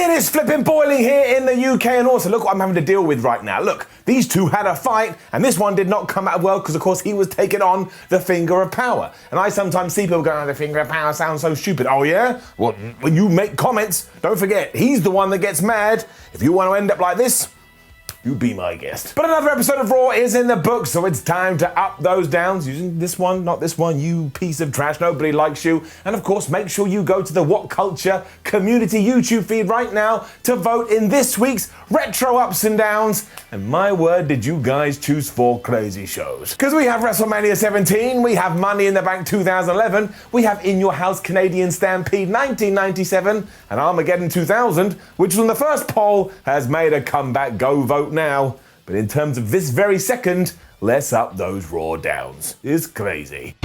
It is flipping boiling here in the UK, and also look what I'm having to deal with right now. Look, these two had a fight, and this one did not come out well because, of course, he was taking on the finger of power. And I sometimes see people going, oh, the finger of power sounds so stupid. Oh, yeah? Well, when you make comments, don't forget, he's the one that gets mad. If you want to end up like this, you be my guest. But another episode of Raw is in the book, so it's time to up those downs using this one, not this one, you piece of trash. Nobody likes you. And of course, make sure you go to the WhatCulture community YouTube feed right now to vote in this week's Retro Ups and Downs. And my word, did you guys choose 4 crazy shows. Because we have WrestleMania 17, we have Money in the Bank 2011, we have In Your House Canadian Stampede 1997, and Armageddon 2000, which from the first poll has made a comeback. Go vote now. But in terms of this very second, let's up those Raw downs. It's crazy.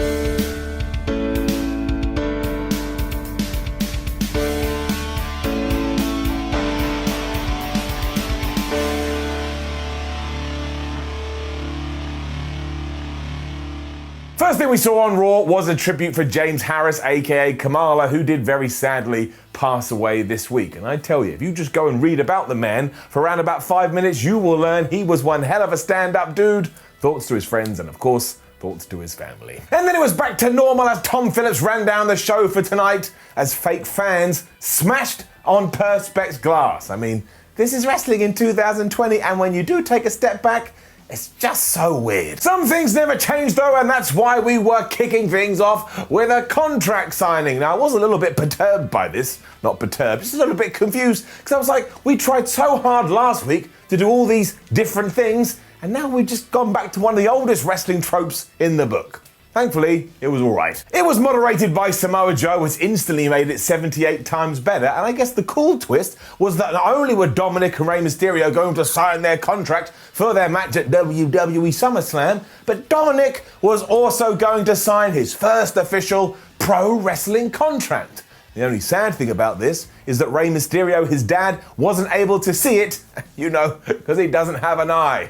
First thing we saw on Raw was a tribute for James Harris, aka Kamala, who did very sadly pass away this week. And I tell you, if you just go and read about the man for around about 5 minutes, you will learn he was one hell of a stand-up dude. Thoughts to his friends and, of course, thoughts to his family. And then it was back to normal as Tom Phillips ran down the show for tonight as fake fans smashed on Perspex glass. I mean, this is wrestling in 2020, and when you do take a step back, it's just so weird. Some things never change though, and that's why we were kicking things off with a contract signing. Now, I was a little bit perturbed by this. Not perturbed, just a little bit confused, because I was like, we tried so hard last week to do all these different things, and now we've just gone back to one of the oldest wrestling tropes in the book. Thankfully, it was all right. It was moderated by Samoa Joe, which instantly made it 78 times better. And I guess the cool twist was that not only were Dominik and Rey Mysterio going to sign their contract for their match at WWE SummerSlam, but Dominik was also going to sign his first official pro wrestling contract. The only sad thing about this is that Rey Mysterio, his dad, wasn't able to see it, you know, because he doesn't have an eye.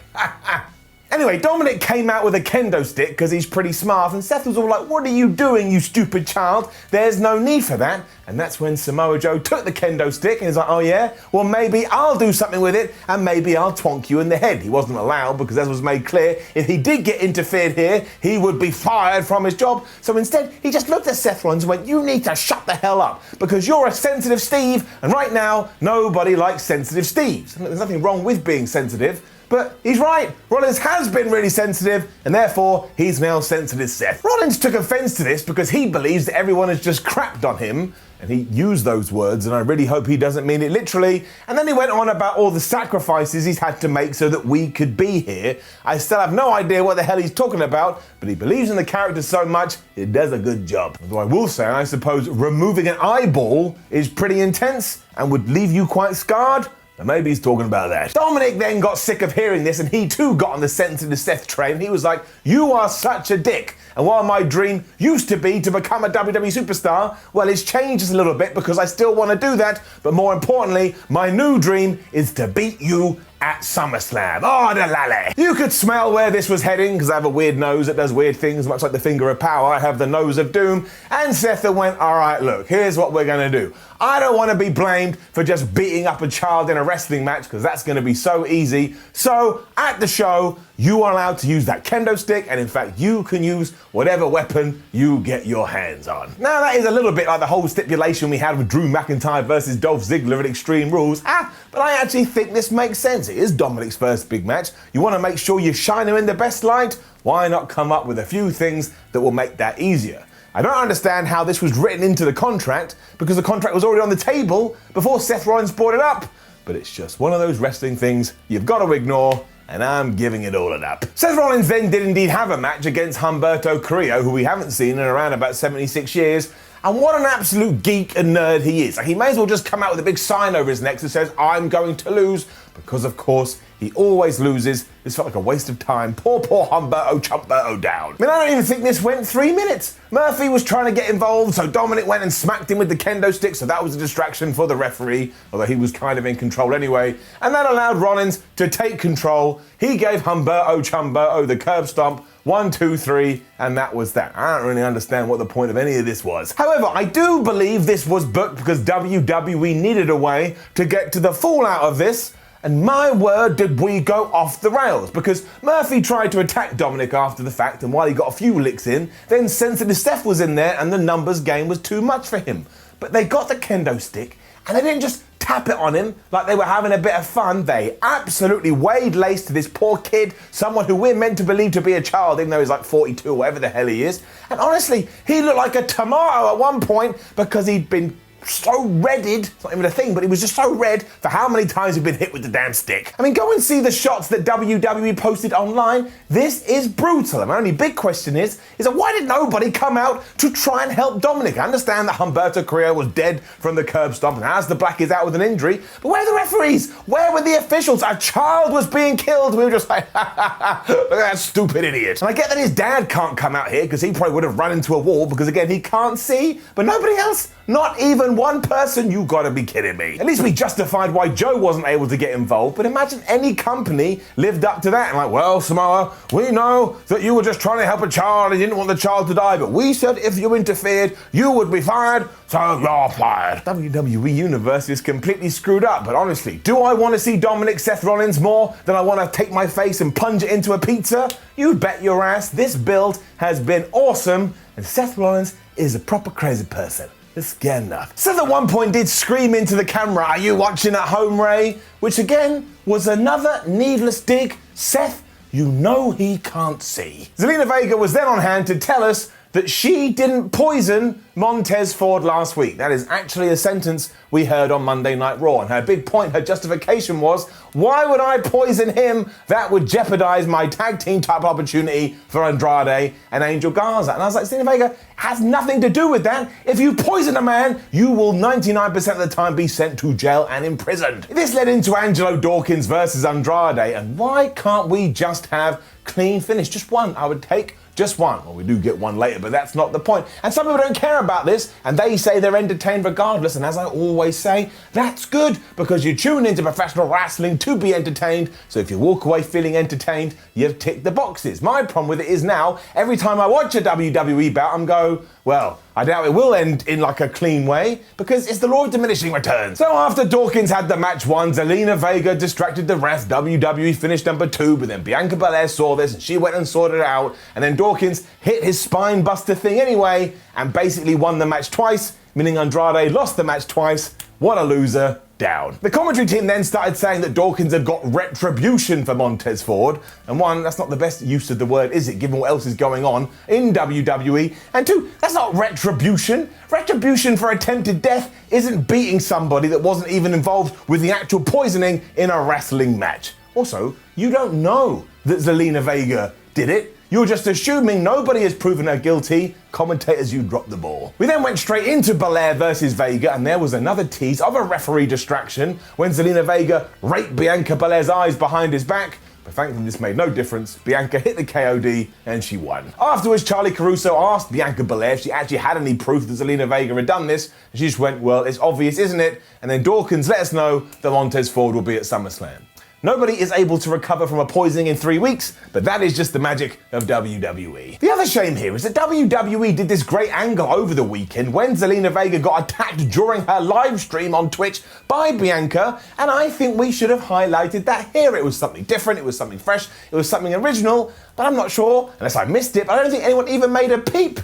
Anyway, Dominik came out with a kendo stick because he's pretty smart, and Seth was all like, what are you doing, you stupid child? There's no need for that. And that's when Samoa Joe took the kendo stick and he's like, oh yeah? Well, maybe I'll do something with it and maybe I'll twonk you in the head. He wasn't allowed because, as was made clear, if he did get interfered here, he would be fired from his job. So instead, he just looked at Seth Rollins and went, you need to shut the hell up because you're a sensitive Steve, and right now, nobody likes sensitive Steves. And there's nothing wrong with being sensitive. But he's right, Rollins has been really sensitive, and therefore he's now sensitive Seth. Rollins took offense to this because he believes that everyone has just crapped on him, and he used those words, and I really hope he doesn't mean it literally. And then he went on about all the sacrifices he's had to make so that we could be here. I still have no idea what the hell he's talking about, but he believes in the character so much, it does a good job. Although I will say, I suppose removing an eyeball is pretty intense and would leave you quite scarred. And maybe he's talking about that. Dominik then got sick of hearing this, and he too got on the sensitive Seth train. He was like, you are such a dick. And while my dream used to be to become a WWE superstar, well, it's changed just a little bit because I still want to do that. But more importantly, my new dream is to beat you at SummerSlam. Oh, the lally. You could smell where this was heading because I have a weird nose that does weird things, much like the finger of power. I have the nose of doom. And Seth went, all right, look, here's what we're going to do. I don't want to be blamed for just beating up a child in a wrestling match because that's going to be so easy. So at the show, you are allowed to use that kendo stick, and in fact, you can use whatever weapon you get your hands on. Now, that is a little bit like the whole stipulation we had with Drew McIntyre versus Dolph Ziggler at Extreme Rules. But I actually think this makes sense. It is Dominik's first big match. You want to make sure you shine him in the best light? Why not come up with a few things that will make that easier? I don't understand how this was written into the contract because the contract was already on the table before Seth Rollins brought it up. But it's just one of those wrestling things you've got to ignore, and I'm giving it all an up. Seth Rollins then did indeed have a match against Humberto Carrillo, who we haven't seen in around about 76 years. And what an absolute geek and nerd he is. Like, he may as well just come out with a big sign over his neck that says, I'm going to lose, because of course, he always loses. This felt like a waste of time. Poor Humberto Chumberto down. I mean, I don't even think this went 3 minutes. Murphy was trying to get involved, so Dominik went and smacked him with the kendo stick, so that was a distraction for the referee, although he was kind of in control anyway. And that allowed Rollins to take control. He gave Humberto Chumberto the curb stomp, 1, 2, 3, and that was that. I don't really understand what the point of any of this was. However, I do believe this was booked because WWE needed a way to get to the fallout of this. And my word, did we go off the rails, because Murphy tried to attack Dominik after the fact, and while he got a few licks in, then Sensitive Steph was in there and the numbers game was too much for him. But they got the kendo stick and they didn't just tap it on him like they were having a bit of fun. They absolutely wade-laced this poor kid, someone who we're meant to believe to be a child, even though he's like 42 or whatever the hell he is. And honestly, he looked like a tomato at one point because he'd been so redded, it's not even a thing, but he was just so red for how many times he'd been hit with the damn stick. I mean, go and see the shots that WWE posted online. This is brutal. And my only big question is that why did nobody come out to try and help Dominik? I understand that Humberto Carrillo was dead from the curb stomp and Aleister Black is out with an injury, but where are the referees? Where were the officials? A child was being killed. We were just like, look at that stupid idiot. And I get that his dad can't come out here because he probably would have run into a wall because, again, he can't see, but nobody else, not even one person. You gotta be kidding me. At least we justified why Joe wasn't able to get involved, but imagine any company lived up to that and like, well, Samoa, we know that you were just trying to help a child and you didn't want the child to die, but we said if you interfered, you would be fired, so you're fired. WWE Universe is completely screwed up, but honestly, do I want to see Dominik Seth Rollins more than I want to take my face and plunge it into a pizza? You bet your ass this build has been awesome, and Seth Rollins is a proper crazy person. It's scary enough. Seth at one point did scream into the camera, "Are you watching at home, Ray?" Which again was another needless dig. Seth, you know he can't see. Zelina Vega was then on hand to tell us that she didn't poison Montez Ford last week. That is actually a sentence we heard on Monday Night Raw. And her big point, her justification was, why would I poison him? That would jeopardize my tag team type opportunity for Andrade and Angel Garza. And I was like, Zelina Vega, has nothing to do with that. If you poison a man, you will 99% of the time be sent to jail and imprisoned. This led into Angelo Dawkins versus Andrade. And why can't we just have clean finish? Just one, I would take. Just one. Well, we do get one later, but that's not the point. And some people don't care about this, and they say they're entertained regardless. And as I always say, that's good, because you tune into professional wrestling to be entertained. So if you walk away feeling entertained, you've ticked the boxes. My problem with it is now, every time I watch a WWE bout, I'm go, well, I doubt it will end in like a clean way, because it's the law of diminishing returns. So after Dawkins had the match won, Zelina Vega distracted the ref. WWE finished number 2, but then Bianca Belair saw this and she went and sorted it out. And then Dawkins hit his spine buster thing anyway and basically won the match twice, meaning Andrade lost the match twice. What a loser. Down. The commentary team then started saying that Dawkins had got retribution for Montez Ford. And one, that's not the best use of the word, is it, given what else is going on in WWE? And two, that's not retribution. Retribution for attempted death isn't beating somebody that wasn't even involved with the actual poisoning in a wrestling match. Also, you don't know that Zelina Vega did it. You're just assuming nobody has proven her guilty. Commentators, you dropped the ball. We then went straight into Belair versus Vega, and there was another tease of a referee distraction when Zelina Vega raked Bianca Belair's eyes behind his back. But thankfully this made no difference. Bianca hit the KOD and she won. Afterwards, Charlie Caruso asked Bianca Belair if she actually had any proof that Zelina Vega had done this. And she just went, well, it's obvious, isn't it? And then Dawkins let us know that Montez Ford will be at SummerSlam. Nobody is able to recover from a poisoning in 3 weeks, but that is just the magic of WWE. The other shame here is that WWE did this great angle over the weekend when Zelina Vega got attacked during her live stream on Twitch by Bianca, and I think we should have highlighted that here. It was something different, it was something fresh, it was something original, but I'm not sure, unless I missed it, but I don't think anyone even made a peep.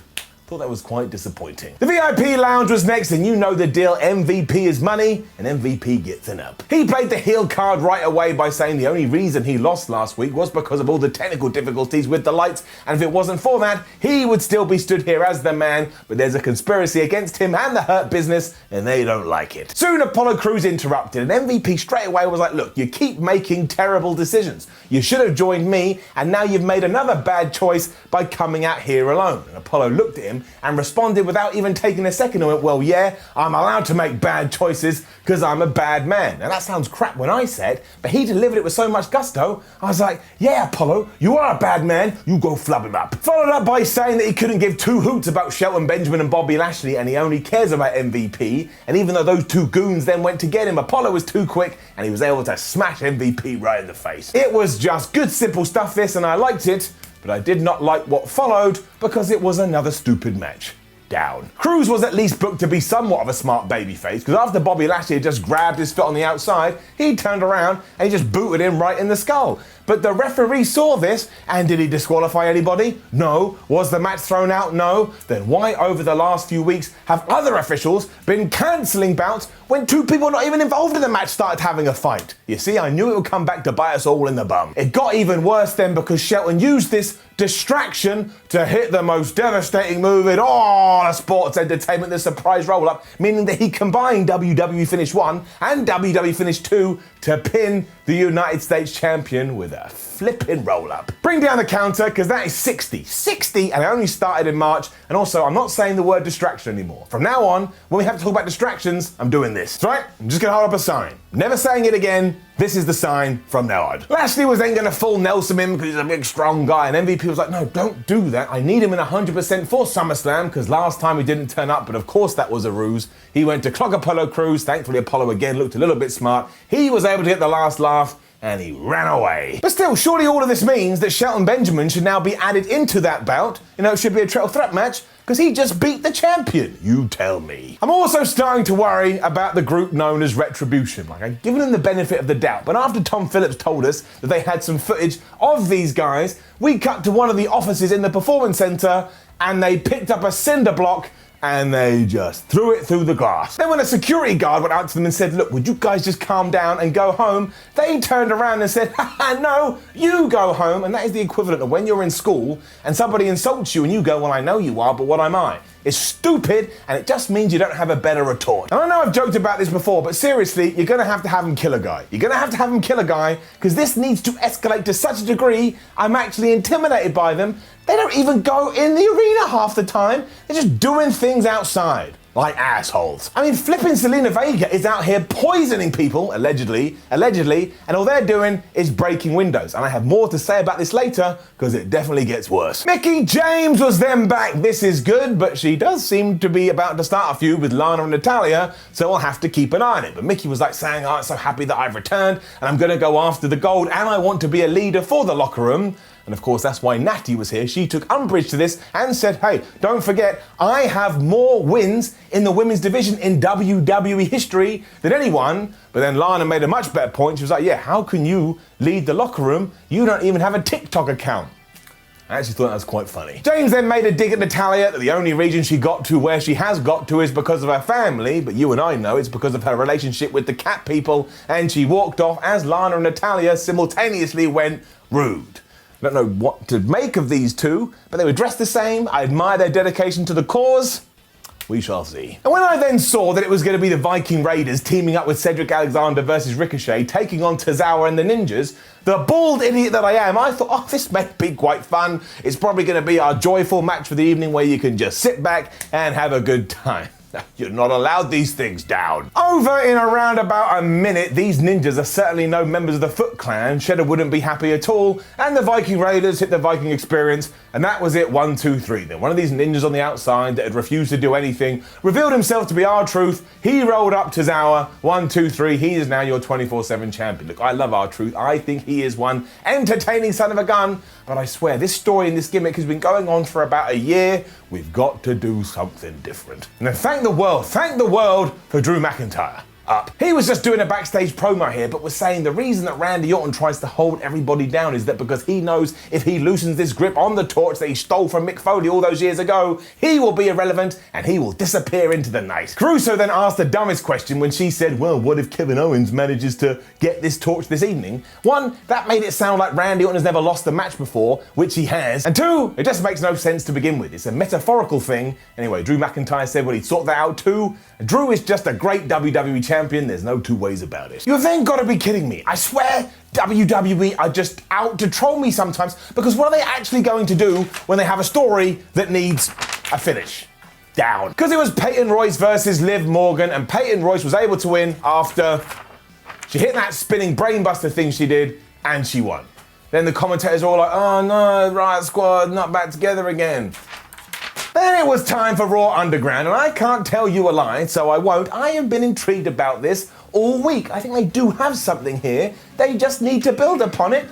Thought that was quite disappointing. The VIP lounge was next, and you know the deal. MVP is money, and MVP gets an up. He played the heel card right away by saying the only reason he lost last week was because of all the technical difficulties with the lights, and if it wasn't for that, he would still be stood here as the man, but there's a conspiracy against him and the Hurt Business, and they don't like it. Soon Apollo Crews interrupted, and MVP straight away was like, look, you keep making terrible decisions. You should have joined me, and now you've made another bad choice by coming out here alone. And Apollo looked at him and responded without even taking a second and went, well, yeah, I'm allowed to make bad choices because I'm a bad man. Now that sounds crap when I said, but he delivered it with so much gusto, I was like, yeah, Apollo, you are a bad man, you go flub him up. Followed up by saying that he couldn't give two hoots about Shelton Benjamin and Bobby Lashley and he only cares about MVP, and even though those two goons then went to get him, Apollo was too quick and he was able to smash MVP right in the face. It was just good simple stuff this, and I liked it. but I did not like what followed because it was another stupid match. Down. Cruz was at least booked to be somewhat of a smart babyface, because after Bobby Lashley had just grabbed his foot on the outside, he turned around and he just booted him right in the skull. But the referee saw this, and did he disqualify anybody? No. Was the match thrown out? No. Then why over the last few weeks have other officials been cancelling bouts when two people not even involved in the match started having a fight? You see, I knew it would come back to bite us all in the bum. It got even worse then because Shelton used this distraction to hit the most devastating move in all of sports entertainment, the surprise roll-up, meaning that he combined WWE Finish 1 and WWE Finish 2 to pin the United States champion with a flipping roll-up. Bring down the counter, because that is 60. 60, and it only started in March. And also, I'm not saying the word distraction anymore. From now on, when we have to talk about distractions, I'm doing this. That's right, I'm just gonna hold up a sign. Never saying it again. This is the sign from now on. Lashley was then gonna full Nelson him because he's a big, strong guy, and MVP was like, no, don't do that. I need him in 100% for SummerSlam, because last time he didn't turn up, but of course that was a ruse. He went to clog Apollo Crews. Thankfully, Apollo again looked a little bit smart. He was able to get the last laugh, and he ran away. But still, surely all of this means that Shelton Benjamin should now be added into that bout. You know, it should be a triple threat match, because he just beat the champion. You tell me. I'm also starting to worry about the group known as Retribution. Like, I've given them the benefit of the doubt, but after Tom Phillips told us that they had some footage of these guys, we cut to one of the offices in the Performance Center, and they picked up a cinder block and they just threw it through the glass. Then when a security guard went out to them and said, look, would you guys just calm down and go home? They turned around and said, haha, no, you go home. And that is the equivalent of when you're in school and somebody insults you and you go, well, I know you are, but what am I? It's stupid, and it just means you don't have a better retort. And I know I've joked about this before, but seriously, you're gonna have to have him kill a guy. You're gonna have to have him kill a guy, because this needs to escalate to such a degree, I'm actually intimidated by them. They don't even go in the arena half the time. They're just doing things outside. Like assholes. I mean, flipping Selena Vega is out here poisoning people, allegedly, and all they're doing is breaking windows. And I have more to say about this later, because it definitely gets worse. Mickie James was then back. This is good, but she does seem to be about to start a feud with Lana and Natalya, so we'll have to keep an eye on it. But Mickie was like saying, oh, I'm so happy that I've returned, and I'm gonna go after the gold, and I want to be a leader for the locker room. And of course, that's why Natty was here. She took umbrage to this and said, hey, don't forget, I have more wins in the women's division in WWE history than anyone. But then Lana made a much better point. She was like, yeah, how can you lead the locker room? You don't even have a TikTok account. I actually thought that was quite funny. James then made a dig at Natalya that the only reason she got to where she has got to is because of her family, but you and I know it's because of her relationship with the cat people, and she walked off as Lana and Natalya simultaneously went rude. I don't know what to make of these two, but they were dressed the same. I admire their dedication to the cause. We shall see. And when I then saw that it was going to be the Viking Raiders teaming up with Cedric Alexander versus Ricochet, taking on Tozawa and the Ninjas, the bald idiot that I am, I thought, oh, this may be quite fun. It's probably going to be our joyful match for the evening where you can just sit back and have a good time. You're not allowed these things down. Over in around about a minute, these ninjas are certainly no members of the Foot Clan. Cheddar wouldn't be happy at all, and the Viking Raiders hit the Viking Experience, and that was it, 1, 2, 3. Then one of these ninjas on the outside that had refused to do anything revealed himself to be R-Truth. He rolled up to Tozawa, 1, 2, 3. He is now your 24/7 champion. Look, I love R-Truth. I think he is one entertaining son of a gun, but I swear, this story and this gimmick has been going on for about a year. We've got to do something different. And then thank the world for Drew McIntyre. Up. He was just doing a backstage promo here, but was saying the reason that Randy Orton tries to hold everybody down is that because he knows if he loosens this grip on the torch that he stole from Mick Foley all those years ago, he will be irrelevant and he will disappear into the night. Caruso then asked the dumbest question when she said, well, what if Kevin Owens manages to get this torch this evening? One, that made it sound like Randy Orton has never lost a match before, which he has. And two, it just makes no sense to begin with. It's a metaphorical thing. Anyway, Drew McIntyre said, well, he'd sort that out too. Drew is just a great WWE champion. There's no two ways about it. You've then got to be kidding me. I swear WWE are just out to troll me sometimes, because what are they actually going to do when they have a story that needs a finish? Down. Because it was Peyton Royce versus Liv Morgan, and Peyton Royce was able to win after she hit that spinning brainbuster thing she did, and she won. Then the commentators are all like, oh no, Riot Squad not back together again. Then it was time for Raw Underground, and I can't tell you a lie, so I won't. I have been intrigued about this all week. I think they do have something here. They just need to build upon it.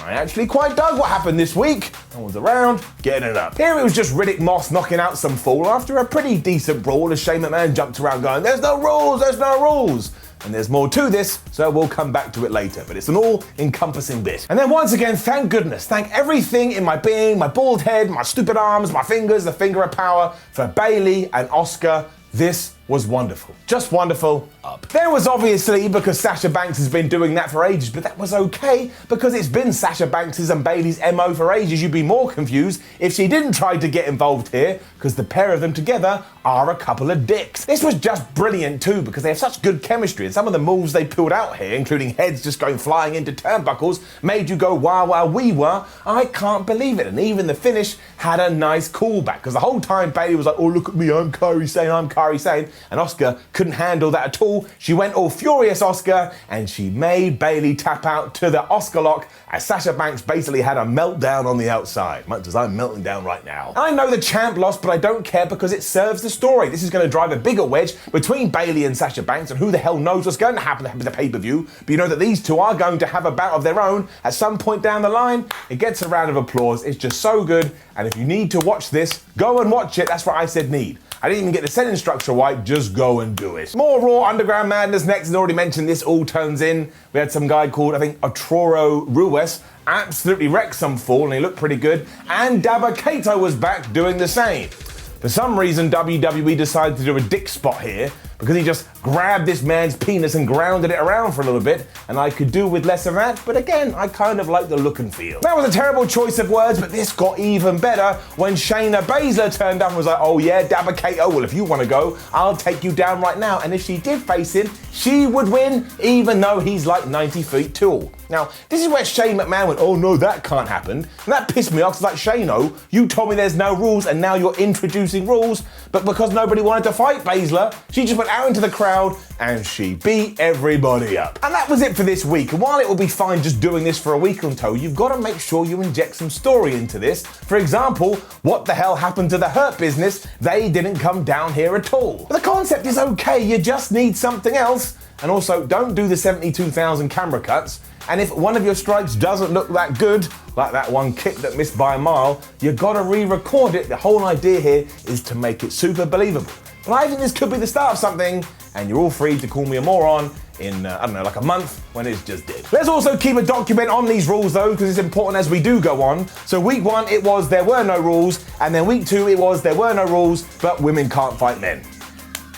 And I actually quite dug what happened this week. I was around getting it up. Here it was just Riddick Moss knocking out some fool after a pretty decent brawl as Shane McMahon jumped around going, there's no rules, there's no rules. And there's more to this, so we'll come back to it later. But it's an all-encompassing bit. And then once again, thank goodness, thank everything in my being, my bald head, my stupid arms, my fingers, the finger of power, for Bayley and Asuka. This was wonderful. Just wonderful. Up. There was obviously, because Sasha Banks has been doing that for ages, but that was okay because it's been Sasha Banks' and Bayley's MO for ages. You'd be more confused if she didn't try to get involved here because the pair of them together are a couple of dicks. This was just brilliant too because they have such good chemistry and some of the moves they pulled out here, including heads just going flying into turnbuckles, made you go wow wow wee wah. I can't believe it. And even the finish had a nice callback because the whole time Bayley was like, oh look at me, I'm Kairi Sane, I'm Kairi Sane. And Asuka couldn't handle that at all. She went all furious Asuka and she made Bayley tap out to the Asuka lock as Sasha Banks basically had a meltdown on the outside, much as I'm melting down right now. I know the champ lost, but I don't care because it serves the story. This is going to drive a bigger wedge between Bayley and Sasha Banks, and who the hell knows what's going to happen with the pay-per-view, but you know that these two are going to have a bout of their own at some point down the line. It gets a round of applause. It's just so good, and if you need to watch this, go and watch it. That's what I said need. I didn't even get the sentence structure right, just go and do it. More Raw Underground Madness next, and already mentioned this all turns in. We had some guy called, I think, Arturo Ruiz, absolutely wrecked some fool, and he looked pretty good. And Dabba Kato was back doing the same. For some reason, WWE decided to do a dick spot here because he just grabbed this man's penis and grounded it around for a little bit, and I could do with less of that, but again, I kind of like the look and feel. That was a terrible choice of words, but this got even better when Shayna Baszler turned up and was like, oh yeah, Dabba Kato, well if you want to go, I'll take you down right now, and if she did face him, she would win, even though he's like 90 feet tall. Now, this is where Shane McMahon went, oh no, that can't happen. And that pissed me off, because like, Shano, you told me there's no rules, and now you're introducing rules, but because nobody wanted to fight Baszler, she just went out into the crowd, and she beat everybody up. And that was it for this week, and while it will be fine just doing this for a week or so, you've got to make sure you inject some story into this. For example, what the hell happened to the Hurt Business? They didn't come down here at all. But the concept is okay, you just need something else. And also, don't do the 72,000 camera cuts. And if one of your strikes doesn't look that good, like that one kick that missed by a mile, you gotta re-record it. The whole idea here is to make it super believable. But I think this could be the start of something, and you're all free to call me a moron in, I don't know, like a month when it's just dead. Let's also keep a document on these rules though, because it's important as we do go on. So week 1, it was there were no rules, and then week 2, it was there were no rules, but women can't fight men.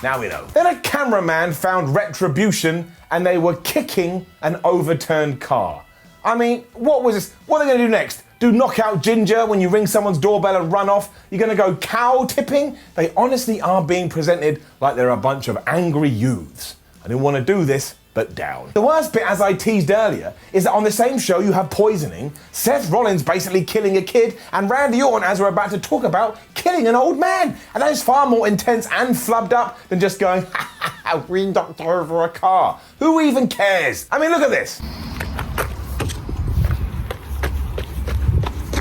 Now we know. Then a cameraman found Retribution and they were kicking an overturned car. I mean, what was this? What are they gonna do next? Do knockout ginger when you ring someone's doorbell and run off? You're gonna go cow tipping? They honestly are being presented like they're a bunch of angry youths. I didn't want to do this, but down. The worst bit, as I teased earlier, is that on the same show you have poisoning, Seth Rollins basically killing a kid, and Randy Orton, as we're about to talk about, killing an old man. And that is far more intense and flubbed up than just going, ha ha ha, green doctor over a car. Who even cares? I mean, look at this.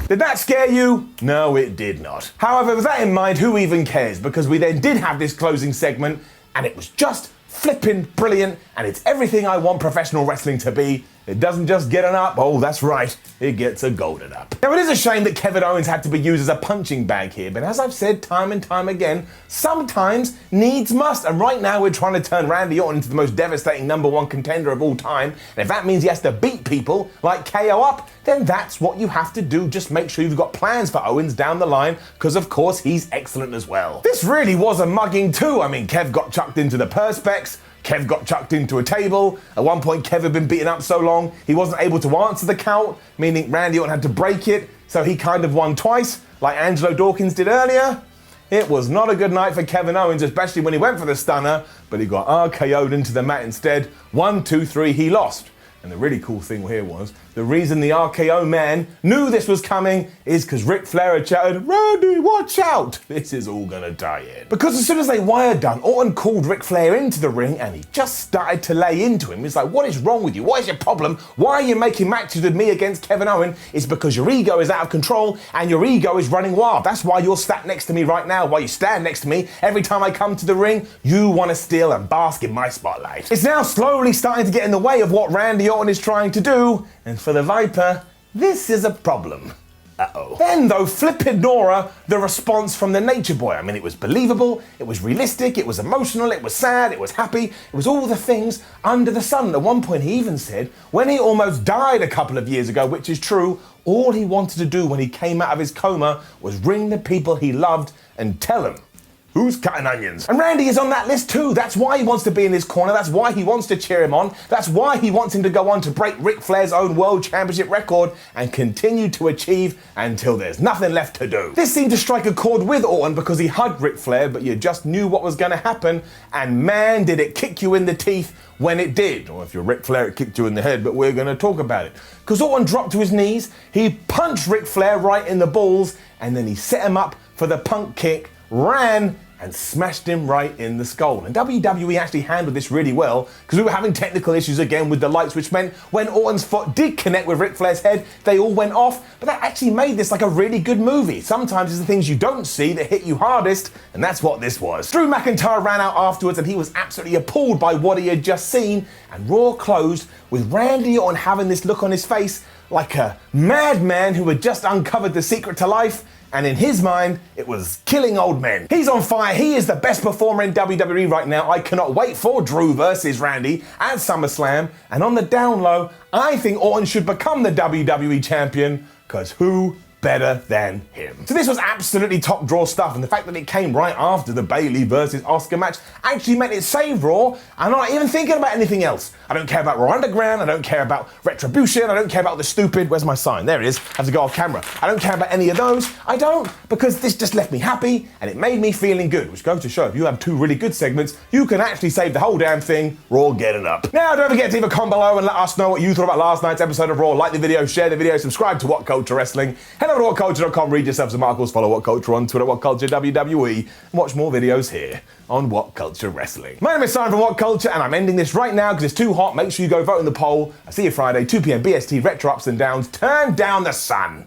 Did that scare you? No, it did not. However, with that in mind, who even cares? Because we then did have this closing segment, and it was just flipping brilliant, and it's everything I want professional wrestling to be. It doesn't just get an up, oh that's right, it gets a golden up. Now it is a shame that Kevin Owens had to be used as a punching bag here, but as I've said time and time again, sometimes needs must, and right now we're trying to turn Randy Orton into the most devastating #1 contender of all time, and if that means he has to beat people like KO up, then that's what you have to do. Just make sure you've got plans for Owens down the line, because of course he's excellent as well. This really was a mugging too. I mean, Kev got chucked into the perspex, Kev got chucked into a table. At one point, Kev had been beaten up so long, he wasn't able to answer the count, meaning Randy Orton had to break it, so he kind of won twice, like Angelo Dawkins did earlier. It was not a good night for Kevin Owens, especially when he went for the stunner, but he got RKO'd into the mat instead. 1, 2, 3, he lost. And the really cool thing here was, the reason the RKO man knew this was coming is because Ric Flair had shouted, Randy, watch out! This is all gonna die in. Because as soon as they were done, Orton called Ric Flair into the ring and he just started to lay into him. He's like, what is wrong with you? What is your problem? Why are you making matches with me against Kevin Owens? It's because your ego is out of control and your ego is running wild. That's why you're sat next to me right now, why you stand next to me. Every time I come to the ring, you want to steal and bask in my spotlight. It's now slowly starting to get in the way of what Randy Orton is trying to do, and for the Viper, this is a problem. Uh-oh. Then, though, flip ignore the response from the Nature Boy. I mean, it was believable, it was realistic, it was emotional, it was sad, it was happy, it was all the things under the sun. At one point, he even said, when he almost died a couple of years ago, which is true, all he wanted to do when he came out of his coma was ring the people he loved and tell them, who's cutting onions? And Randy is on that list too. That's why he wants to be in his corner. That's why he wants to cheer him on. That's why he wants him to go on to break Ric Flair's own World Championship record and continue to achieve until there's nothing left to do. This seemed to strike a chord with Orton because he hugged Ric Flair, but you just knew what was going to happen. And man, did it kick you in the teeth when it did. Or if you're Ric Flair, it kicked you in the head, but we're going to talk about it. Because Orton dropped to his knees, he punched Ric Flair right in the balls, and then he set him up for the punk kick, ran, and smashed him right in the skull. And WWE actually handled this really well because we were having technical issues again with the lights, which meant when Orton's foot did connect with Ric Flair's head, they all went off. But that actually made this like a really good movie. Sometimes it's the things you don't see that hit you hardest, and that's what this was. Drew McIntyre ran out afterwards and he was absolutely appalled by what he had just seen, and Raw closed with Randy Orton having this look on his face like a madman who had just uncovered the secret to life. And in his mind, it was killing old men. He's on fire. He is the best performer in WWE right now. I cannot wait for Drew versus Randy at SummerSlam. And on the down low, I think Orton should become the WWE champion, because who better than him? So this was absolutely top draw stuff, and the fact that it came right after the Bayley versus Asuka match actually meant it saved Raw. I'm not even thinking about anything else. I don't care about Raw Underground, I don't care about Retribution, I don't care about the stupid, where's my sign? There it is, I have to go off camera. I don't care about any of those. I don't, because this just left me happy and it made me feeling good, which goes to show if you have two really good segments, you can actually save the whole damn thing. Raw, get it up. Now, don't forget to leave a comment below and let us know what you thought about last night's episode of Raw. Like the video, share the video, subscribe to WhatCulture Wrestling. Head over to WhatCulture.com, read yourself some articles, follow WhatCulture on Twitter, WhatCulture WWE, and watch more videos here on WhatCulture Wrestling. My name is Simon from WhatCulture, and I'm ending this right now because it's too hot. Make sure you go vote in the poll. I'll see you Friday, 2 p.m. BST, Retro Ups and Downs. Turn down the sun.